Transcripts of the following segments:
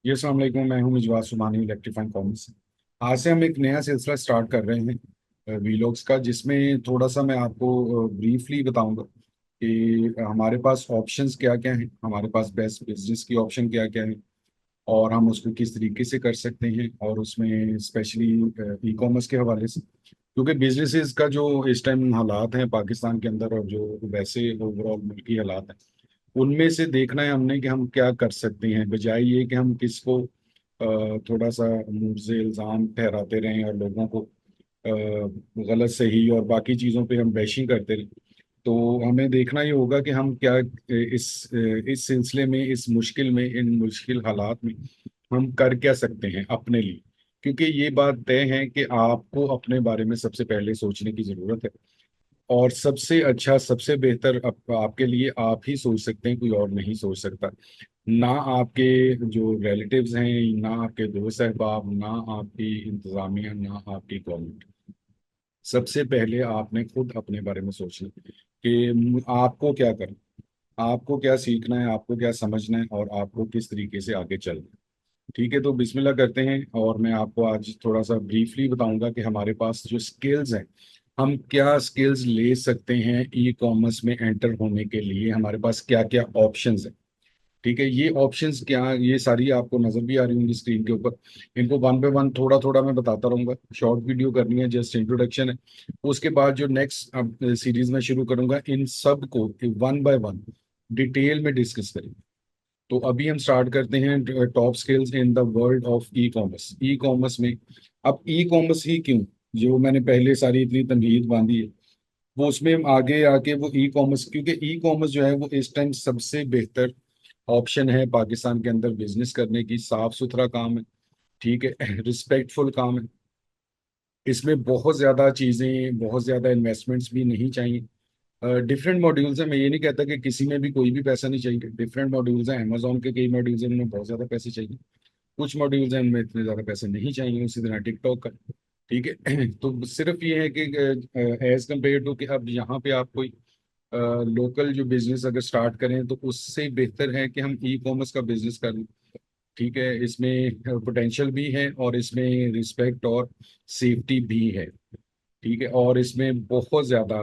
जी अस्सलाम वालेकुम। मैं हूं मिजवार सुबानी, इलेक्ट्रीफाइंग कॉमर्स से। आज से हम एक नया सिलसिला स्टार्ट कर रहे हैं वीलॉग्स का, जिसमें थोड़ा सा मैं आपको ब्रीफली बताऊंगा कि हमारे पास ऑप्शंस क्या क्या हैं, हमारे पास बेस्ट बिजनेस की ऑप्शन क्या क्या है, और हम उसको किस तरीके से कर सकते हैं। और उसमें स्पेशली ई कॉमर्स के हवाले से, क्योंकि बिजनेसेस का जो इस टाइम हालात हैं पाकिस्तान के अंदर, और जो वैसे ओवरऑल मुल्की हालात हैं, उनमें से देखना है हमने कि हम क्या कर सकते हैं, बजाय ये कि हम किसको थोड़ा सा मुंह से इल्ज़ाम ठहराते रहें और लोगों को गलत सही और बाकी चीज़ों पे हम बैशिंग करते रहें। तो हमें देखना ये होगा कि हम क्या इस सिलसिले में, इस मुश्किल में, इन मुश्किल हालात में हम कर क्या सकते हैं अपने लिए। क्योंकि ये बात तय है कि आपको अपने बारे में सबसे पहले सोचने की ज़रूरत है, और सबसे अच्छा, सबसे बेहतर आपके लिए आप ही सोच सकते हैं, कोई और नहीं सोच सकता। ना आपके जो रिलेटिव्स हैं, ना आपके दोस्त अहबाब, ना आपकी इंतजामिया, ना आपकी गवर्नमेंट। सबसे पहले आपने खुद अपने बारे में सोचना कि आपको क्या करना, आपको क्या सीखना है, आपको क्या समझना है, और आपको किस तरीके से आगे चलना है। ठीक है, तो बिस्मिल्लाह करते हैं। और मैं आपको आज थोड़ा सा ब्रीफली बताऊंगा कि हमारे पास जो स्किल्स हैं, हम क्या स्किल्स ले सकते हैं ई कॉमर्स में एंटर होने के लिए, हमारे पास क्या क्या ऑप्शंस हैं। ठीक है, ये ऑप्शंस क्या, ये सारी आपको नजर भी आ रही होंगी स्क्रीन के ऊपर। इनको वन बाय वन थोड़ा थोड़ा मैं बताता रहूंगा। शॉर्ट वीडियो करनी है, जस्ट इंट्रोडक्शन है। उसके बाद जो नेक्स्ट अब सीरीज में शुरू करूंगा, इन सब को वन बाय वन डिटेल में डिस्कस करेंगे। तो अभी हम स्टार्ट करते हैं top skills in the world of e commerce. E commerce में, अब ई कॉमर्स ही क्यों, जो मैंने पहले सारी इतनी तमहीद बांधी है, वो उसमें आगे आके वो ई कॉमर्स, क्योंकि ई कॉमर्स जो है वो इस टाइम सबसे बेहतर ऑप्शन है पाकिस्तान के अंदर बिजनेस करने की। साफ सुथरा काम है, ठीक है, रिस्पेक्टफुल काम है। इसमें बहुत ज़्यादा चीज़ें, बहुत ज़्यादा इन्वेस्टमेंट्स भी नहीं चाहिए। डिफरेंट मॉड्यूल्स हैं, मैं ये नहीं कहता कि किसी में भी कोई भी पैसा नहीं चाहिए। डिफरेंट मॉड्यूल्स हैं, अमेजोन के कई मॉड्यूल्स हैं, उनमें बहुत ज़्यादा पैसे चाहिए। कुछ मॉड्यूल्स हैं, उनमें इतने ज़्यादा पैसे नहीं चाहिए, उसी तरह टिकटॉक का। ठीक है, तो सिर्फ ये है कि एज कम्पेयर टू कि अब यहाँ पे आप कोई लोकल जो बिजनेस अगर स्टार्ट करें, तो उससे बेहतर है कि हम ई कॉमर्स का बिजनेस करें। ठीक है, इसमें पोटेंशियल भी है, और इसमें रिस्पेक्ट और सेफ्टी भी है। ठीक है, और इसमें बहुत ज़्यादा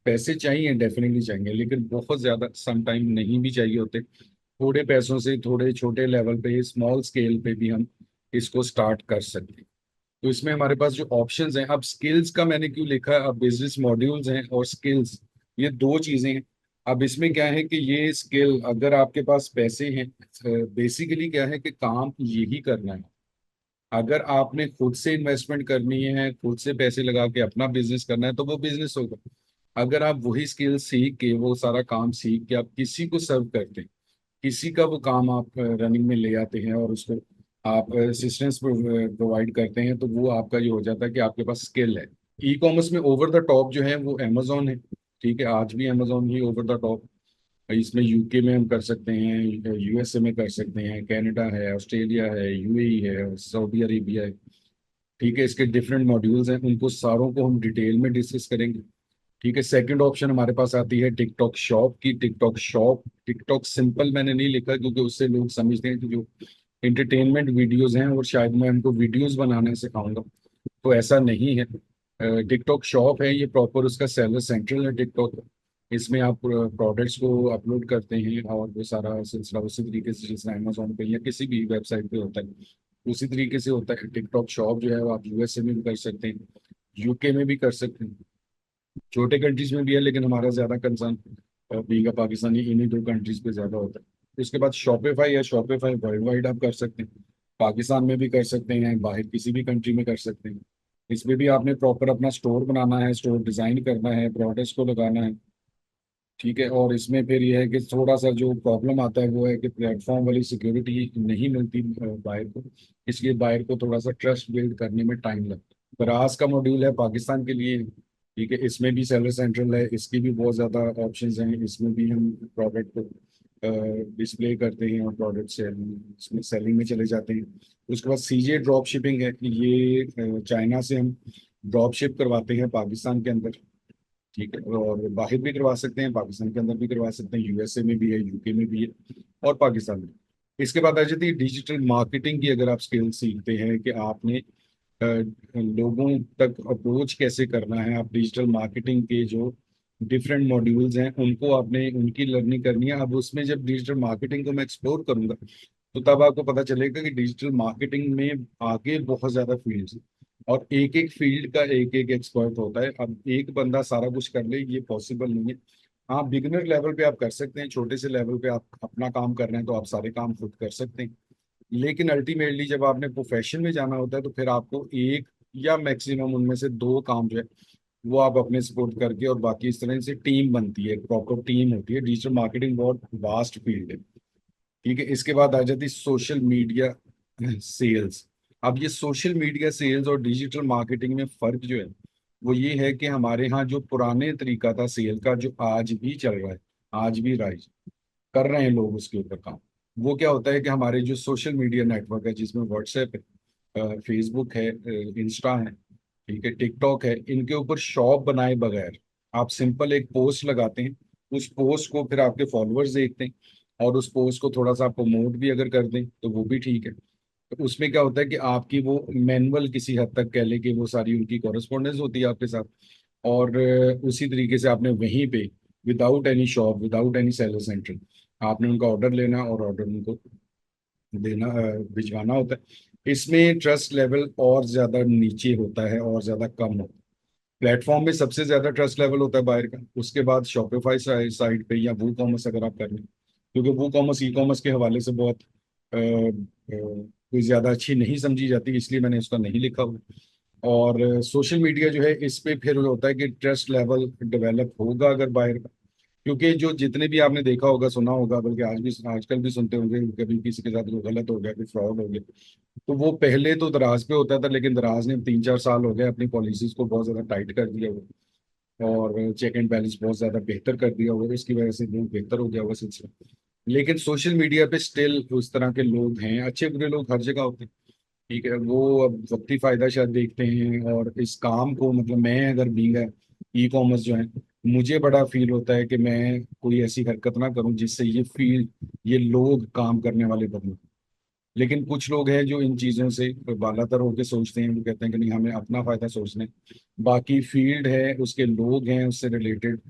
पैसे चाहिए, डेफिनेटली चाहिए, लेकिन बहुत ज़्यादा सम टाइम नहीं भी चाहिए होते। थोड़े पैसों से, थोड़े छोटे लेवल पे, स्मॉल स्केल पे भी हम इसको स्टार्ट कर सकते हैं। तो इसमें हमारे पास जो ऑप्शंस हैं, अब स्किल्स का मैंने क्यों लिखा है, अब बिजनेस मॉड्यूल्स हैं और स्किल्स, ये दो चीजें हैं। अब इसमें क्या है कि ये स्किल, अगर आपके पास पैसे हैं, बेसिकली क्या है कि काम यही करना है। अगर आपने खुद से इन्वेस्टमेंट करनी है, खुद से पैसे लगा के अपना बिजनेस करना है, तो वो बिजनेस होगा। अगर आप वही स्किल सीख के, वो सारा काम सीख के आप किसी को सर्व करते हैं, किसी का वो काम आप रनिंग में ले आते हैं, और उसको आप असिस्टेंस प्रोवाइड करते हैं, तो वो आपका ये हो जाता है कि आपके पास स्किल है। ई कॉमर्स में ओवर द टॉप जो है वो अमेजोन है। ठीक है, आज भी Amazon he over the top. इसमें यूके में हम कर सकते हैं, यूएसए में कर सकते हैं, कनाडा है, ऑस्ट्रेलिया है, यूएई है, सऊदी अरेबिया है। ठीक है, इसके डिफरेंट मॉड्यूल्स हैं, उनको सारों को हम डिटेल में डिस्कस करेंगे। ठीक है, सेकंड ऑप्शन हमारे पास आती है टिकटॉक शॉप की। टिकटॉक शॉप, टिकटॉक सिंपल मैंने नहीं लिखा, क्योंकि उससे लोग समझते हैं कि जो एंटरटेनमेंट वीडियोस हैं, और शायद मैं उनको वीडियोस बनाना सिखाऊंगा, तो ऐसा नहीं है। टिकटॉक शॉप है, ये प्रॉपर उसका सेलर सेंट्रल है टिकटॉक। इसमें आप प्रोडक्ट्स को अपलोड करते हैं, और वो सारा सिलसिला उसी तरीके से जैसे अमेजोन पे या किसी भी वेबसाइट पे होता है, उसी तरीके से होता है। टिकटॉक शॉप जो है वो आप यूएसए में भी कर सकते हैं, यूके में भी कर सकते हैं, छोटे कंट्रीज में भी है, लेकिन हमारा ज्यादा कंसर्न बीइंग अ पाकिस्तानी इन्हीं दो कंट्रीज पे ज्यादा होता है। उसके बाद शॉपिफाई है, शॉपिफाई वर्ल्ड वाइड आप कर सकते हैं, पाकिस्तान में भी कर सकते हैं, बाहर किसी भी कंट्री में कर सकते हैं। इसमें भी आपने प्रॉपर अपना स्टोर बनाना है, स्टोर डिजाइन करना है, प्रोडक्ट्स को लगाना है। ठीक है, और इसमें फिर यह है कि थोड़ा सा जो प्रॉब्लम आता है वो है कि प्लेटफॉर्म वाली सिक्योरिटी नहीं मिलती बायर को, इसलिए बायर को थोड़ा सा ट्रस्ट बिल्ड करने में टाइम लगता है। ब्रास का मॉड्यूल है पाकिस्तान के लिए। ठीक है, इसमें भी सेलर सेंट्रल है, इसकी भी बहुत ज़्यादा ऑप्शंस हैं, इसमें भी हम प्रोडक्ट को डिस्प्ले करते हैं और प्रोडक्ट सेलिंग, इसमें सेलिंग में चले जाते हैं। उसके बाद सीजे ड्रॉप शिपिंग है, ये चाइना से हम ड्रॉप शिप करवाते हैं पाकिस्तान के अंदर। ठीक है, और बाहर भी करवा सकते हैं, पाकिस्तान के अंदर भी करवा सकते हैं, यूएसए में भी है, यूके में भी है, और पाकिस्तान में। इसके बाद आ जाती है डिजिटल मार्केटिंग की। अगर आप स्किल सीखते हैं कि आपने लोगों तक अप्रोच कैसे करना है, आप डिजिटल मार्केटिंग के जो डिफरेंट मॉड्यूल्स हैं उनको आपने उनकी लर्निंग करनी है। अब उसमें जब डिजिटल मार्केटिंग को मैं एक्सप्लोर करूंगा तो तब आपको पता चलेगा कि डिजिटल मार्केटिंग में आगे बहुत ज्यादा फील्ड्स हैं और एक एक फील्ड का एक एक एक्सपर्ट होता है। अब एक बंदा सारा कुछ कर ले ये पॉसिबल नहीं है। हाँ, बिगिनर लेवल पे आप कर सकते हैं, छोटे से लेवल पे आप अपना काम कर रहे हैं तो आप सारे काम खुद कर सकते हैं। लेकिन अल्टीमेटली जब आपने प्रोफेशन में जाना होता है तो फिर आपको एक या मैक्सिमम उनमें से दो काम जो है वो आप अपने सपोर्ट करके, और बाकी इस तरह से टीम बनती है, प्रॉपर टीम होती है। डिजिटल मार्केटिंग बहुत वास्ट फील्ड है। ठीक है, इसके बाद आ जाती सोशल मीडिया सेल्स। अब ये सोशल मीडिया सेल्स और डिजिटल मार्केटिंग में फर्क जो है वो ये है कि हमारे यहाँ जो पुराने तरीका था सेल का, जो आज भी चल रहा है, आज भी राइज कर रहे हैं लोग उसके ऊपर काम, वो क्या होता है कि हमारे जो सोशल मीडिया नेटवर्क है जिसमें व्हाट्सएप है, फेसबुक है, इंस्टा है, ठीक है, टिकटॉक है, इनके ऊपर शॉप बनाए बगैर आप सिंपल एक पोस्ट लगाते हैं। उस पोस्ट को फिर आपके फॉलोअर्स देखते हैं और उस पोस्ट को थोड़ा सा प्रमोट भी अगर कर दें तो वो भी ठीक है। तो उसमें क्या होता है कि आपकी वो मैनुअल किसी हद तक कह लें कि वो सारी उनकी कॉरेस्पॉन्डेंस होती है आपके साथ। और उसी तरीके से आपने वहीं पे without any shop, without any seller centre, आपने उनका ऑर्डर लेना और ऑर्डर उनको देना, भिजवाना होता है। इसमें ट्रस्ट लेवल और ज्यादा नीचे होता है और ज्यादा कम होता है। प्लेटफॉर्म में सबसे ज्यादा ट्रस्ट लेवल होता है बाहर का, उसके बाद शॉपिफाई साइट पे या वू कॉमर्स अगर आप कर रहे हैं, क्योंकि वू कॉमर्स ई कॉमर्स के हवाले से बहुत कोई ज्यादा अच्छी नहीं समझी जाती, इसलिए मैंने उसका नहीं लिखा हुआ। और सोशल मीडिया जो है इस पे फिर होता है कि ट्रस्ट लेवल डेवलप होगा अगर बाहर का, क्योंकि जो जितने भी आपने देखा होगा, सुना होगा, बल्कि आज भी आजकल भी सुनते होंगे, कभी किसी के साथ कोई गलत हो गया, कोई फ्रॉड हो गया, तो वो पहले तो दराज पे होता था, लेकिन दराज ने 3-4 साल हो गए अपनी पॉलिसीज को बहुत ज्यादा टाइट कर दिया हुआ और चेक एंड बैलेंस बहुत ज्यादा बेहतर कर दिया हुआ, इसकी वजह से बहुत बेहतर हो गया हुआ सिलसिला। लेकिन सोशल मीडिया पे स्टिल उस तरह के लोग हैं, अच्छे बुरे लोग हर जगह होते हैं। ठीक है, वो अब वक्ती फायदा शायद देखते हैं और इस काम को, मतलब मैं अगर बींग है ई कॉमर्स जो है, मुझे बड़ा फील होता है कि मैं कोई ऐसी हरकत ना करूं जिससे ये फील्ड, ये लोग काम करने वाले बनूं। लेकिन कुछ लोग हैं जो इन चीज़ों से बालातर होकर सोचते हैं, वो कहते हैं कि नहीं, हमें अपना फायदा सोचना है, बाकी फील्ड है, उसके लोग हैं उससे रिलेटेड,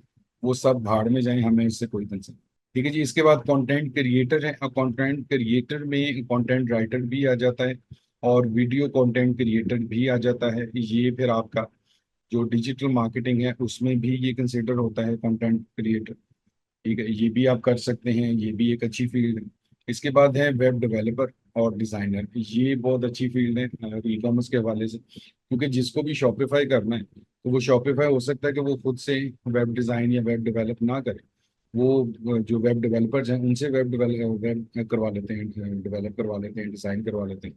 वो सब भाड़ में जाएं, हमें इससे कोई कंसर्न। ठीक है जी, इसके बाद कंटेंट क्रिएटर है। और कंटेंट क्रिएटर में कंटेंट राइटर भी आ जाता है और वीडियो कंटेंट क्रिएटर भी आ जाता है। ये फिर आपका जो डिजिटल मार्केटिंग है उसमें भी ये कंसिडर होता है कंटेंट क्रिएटर। ठीक है, ये भी आप कर सकते हैं, ये भी एक अच्छी फील्ड है। इसके बाद है वेब डेवलपर और डिजाइनर। ये बहुत अच्छी फील्ड है ई कॉमर्स के हवाले से, क्योंकि जिसको भी शॉपिफाई करना है तो वो शॉपिफाई हो सकता है कि वो खुद से वेब डिजाइन या वेब डेवलप ना करे, वो जो वेब डेवलपर्स हैं उनसे वेब करवा लेते हैं, डेवलप करवा लेते हैं, डिजाइन करवा लेते हैं।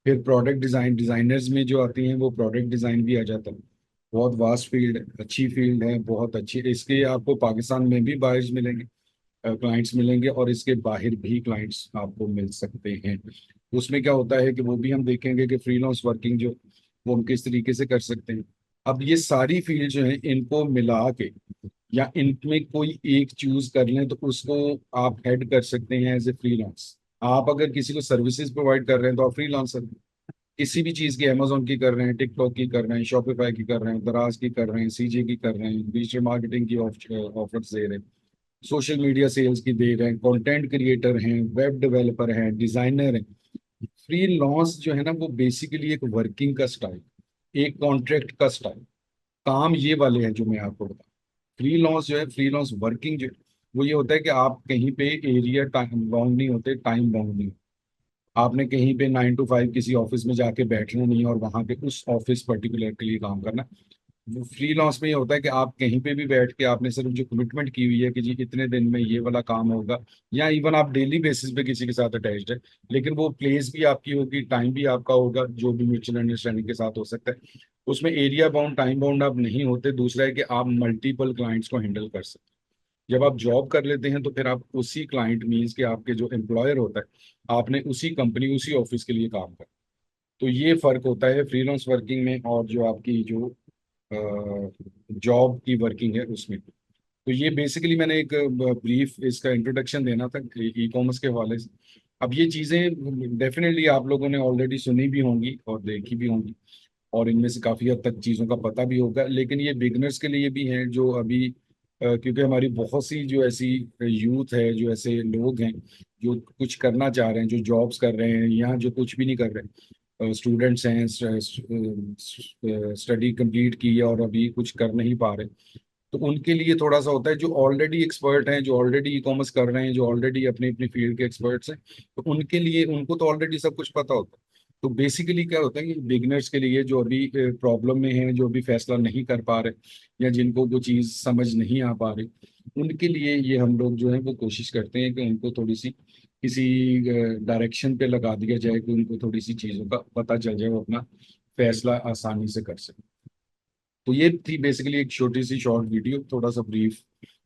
फिर प्रोडक्ट डिजाइनर्स में जो आती हैं वो प्रोडक्ट डिजाइन भी आ जाता है। बहुत वास्ट फील्ड है, अच्छी फील्ड है, बहुत अच्छी। इसके आपको पाकिस्तान में भी बायर्स मिलेंगे, क्लाइंट्स मिलेंगे, और इसके बाहर भी क्लाइंट्स आपको मिल सकते हैं। उसमें क्या होता है कि वो भी हम देखेंगे कि फ्रीलांस वर्किंग जो वो हम किस तरीके से कर सकते हैं। अब ये सारी फील्ड जो है इनको मिला के या इनमें कोई एक चूज कर लें तो उसको आप हेड कर सकते हैं एज ए फ्रीलांस। आप अगर किसी को सर्विसेज प्रोवाइड कर रहे हैं तो आप फ्रीलांसर, किसी भी चीज की, अमेजोन की कर रहे हैं, टिकटॉक की कर रहे हैं, शॉपिफाई की कर रहे हैं, दराज की कर रहे हैं, सीजे की कर रहे हैं, डिजिटल मार्केटिंग की ऑफर्स दे रहे हैं, सोशल मीडिया सेल्स की दे रहे हैं, कंटेंट क्रिएटर हैं, वेब डेवलपर हैं, डिजाइनर हैं। फ्रीलांस जो है ना वो बेसिकली एक वर्किंग का स्टाइल, एक कॉन्ट्रैक्ट का स्टाइल, काम ये वाले हैं जो मैं आपको बता। फ्रीलांस जो है, फ्रीलांस वर्किंग जो है, वो ये होता है कि आप कहीं पे एरिया टाइम बाउंड नहीं होते, टाइम बाउंड नहीं। आपने कहीं पे 9 to 5 किसी ऑफिस में जाके बैठना नहीं है और वहां पे उस ऑफिस पर्टिकुलर के लिए काम करना। वो फ्रीलांस में ये होता है कि आप कहीं पे भी बैठ के आपने सिर्फ जो कमिटमेंट की हुई है कि जी इतने दिन में ये वाला काम होगा, या इवन आप डेली बेसिस पे किसी के साथ अटैच्ड है, लेकिन वो प्लेस भी आपकी होगी, टाइम भी आपका होगा, जो भी म्यूचुअल अंडरस्टैंडिंग के साथ हो सकता है। उसमें एरिया बाउंड, टाइम बाउंड आप नहीं होते। दूसरा है कि आप मल्टीपल क्लाइंट्स को हैंडल कर सकते हैं। जब आप जॉब कर लेते हैं तो फिर आप उसी क्लाइंट, मीन्स कि आपके जो एम्प्लॉयर होता है, आपने उसी कंपनी, उसी ऑफिस के लिए काम कर। तो ये फर्क होता है फ्रीलांस वर्किंग में और जो आपकी जो जॉब की वर्किंग है उसमें। तो ये बेसिकली मैंने एक ब्रीफ इसका इंट्रोडक्शन देना था ई कॉमर्स के हवाले से। अब ये चीज़ें डेफिनेटली आप लोगों ने ऑलरेडी सुनी भी होंगी और देखी भी होंगी, और इनमें से काफ़ी हद तक चीज़ों का पता भी होगा, लेकिन ये बिगनर्स के लिए भी हैं जो अभी क्योंकि हमारी बहुत सी जो ऐसी यूथ है, जो ऐसे लोग हैं जो कुछ करना चाह रहे हैं, जो जॉब्स कर रहे हैं या जो कुछ भी नहीं कर रहे, स्टूडेंट्स हैं, स्टडी कंप्लीट की है और अभी कुछ कर नहीं पा रहे, तो उनके लिए थोड़ा सा होता है। जो ऑलरेडी एक्सपर्ट हैं, जो ऑलरेडी ई कॉमर्स कर रहे हैं, जो ऑलरेडी अपनी अपनी फील्ड के एक्सपर्ट्स हैं, तो उनके लिए, उनको तो ऑलरेडी सब कुछ पता होता है। तो बेसिकली क्या होता है कि बिगनर्स के लिए जो अभी प्रॉब्लम में हैं, जो अभी फैसला नहीं कर पा रहे या जिनको वो चीज़ समझ नहीं आ पा रही, उनके लिए ये हम लोग जो है वो कोशिश करते हैं कि उनको थोड़ी सी किसी डायरेक्शन पे लगा दिया जाए कि उनको थोड़ी सी चीज़ों का पता चल जाए, वो अपना फैसला आसानी से कर सके। तो ये थी बेसिकली एक छोटी सी शॉर्ट वीडियो, थोड़ा सा ब्रीफ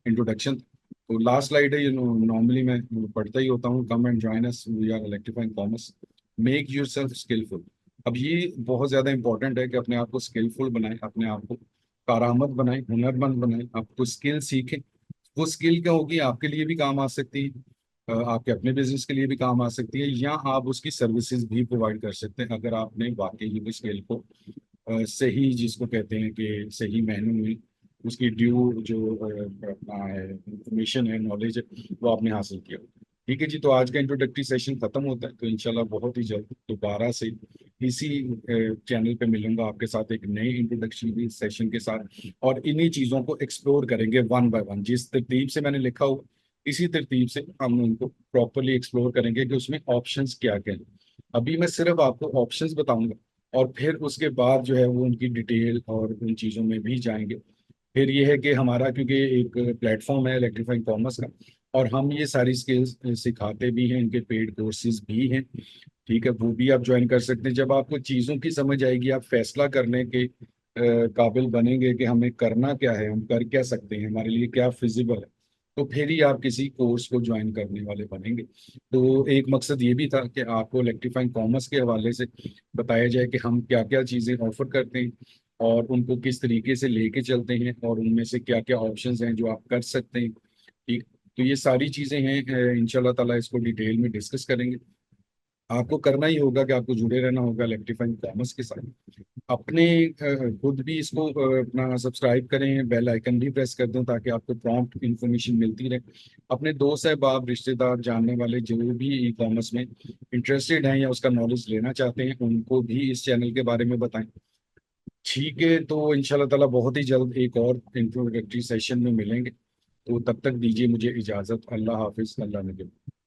इंट्रोडक्शन। तो लास्ट स्लाइड है, नॉर्मली मैं पढ़ता ही होता हूँ, come and join us, we are electrifying commerce, make yourself skillful. अब ये बहुत ज़्यादा इंपॉर्टेंट है कि अपने आप को स्किलफुल बनाएं, अपने आप को कारआमद बनाएं, हुनरमंद बनाएं, आपको स्किल सीखें। वो स्किल क्या होगी, आपके लिए भी काम आ सकती है, आपके अपने बिजनेस के लिए भी काम आ सकती है, या आप उसकी सर्विसेज भी प्रोवाइड कर सकते हैं अगर आपने वाकई उस स्किल को सही, जिसको कहते हैं कि सही मायनों में उसकी ड्यू जो अपना है इंफॉर्मेशन है, नॉलेज है, वो आपने हासिल किया। ठीक है जी, तो आज का इंट्रोडक्टरी सेशन खत्म होता है, तो इंशाल्लाह बहुत ही जल्द दोबारा से इसी चैनल पे मिलूंगा आपके साथ एक नए इंट्रोडक्टरी सेशन के साथ, और इन्हीं चीज़ों को एक्सप्लोर करेंगे वन बाय वन, जिस तरतीब से मैंने लिखा हो इसी तरतीब से हम उनको प्रॉपरली एक्सप्लोर करेंगे कि उसमें ऑप्शंस क्या क्या हैं। अभी मैं सिर्फ आपको ऑप्शंस बताऊंगा, और फिर उसके बाद जो है वो उनकी डिटेल और उन चीज़ों में भी जाएंगे। फिर ये है कि हमारा, क्योंकि एक प्लेटफॉर्म है इलेक्ट्रीफाइंग कॉमर्स का, और हम ये सारी स्किल्स सिखाते भी हैं, इनके पेड कोर्सेज भी हैं। ठीक है, वो भी आप ज्वाइन कर सकते हैं। जब आपको चीज़ों की समझ आएगी, आप फैसला करने के काबिल बनेंगे कि हमें करना क्या है, हम कर क्या सकते हैं, हमारे लिए क्या फिजिबल है, तो फिर ही आप किसी कोर्स को ज्वाइन करने वाले बनेंगे। तो एक मकसद ये भी था कि आपको इलेक्ट्रीफाइंग कॉमर्स के हवाले से बताया जाए कि हम क्या क्या चीज़ें ऑफर करते हैं और उनको किस तरीके से लेके चलते हैं, और उनमें से क्या क्या ऑप्शंस हैं जो आप कर सकते हैं। ठीक, तो ये सारी चीज़ें हैं, इंशाल्लाह ताला इसको डिटेल में डिस्कस करेंगे। आपको करना ही होगा कि आपको जुड़े रहना होगा इलेक्ट्रीफाइंग कॉमर्स के साथ। अपने खुद भी इसको अपना सब्सक्राइब करें, बेल आइकन भी प्रेस कर दें ताकि आपको प्रॉम्प्ट इंफॉर्मेशन मिलती रहे। अपने दोस्त अहबाब, रिश्तेदार, जानने वाले जो भी ई कॉमर्स में इंटरेस्टेड हैं या उसका नॉलेज लेना चाहते हैं, उनको भी इस चैनल के बारे में बताएं। ठीक है, तो इंशाल्लाह ताला बहुत ही जल्द एक और इंट्रोडक्टरी सेशन में मिलेंगे। तो तब तक दीजिए मुझे इजाज़त। अल्लाह हाफिज़, अल्लाह ने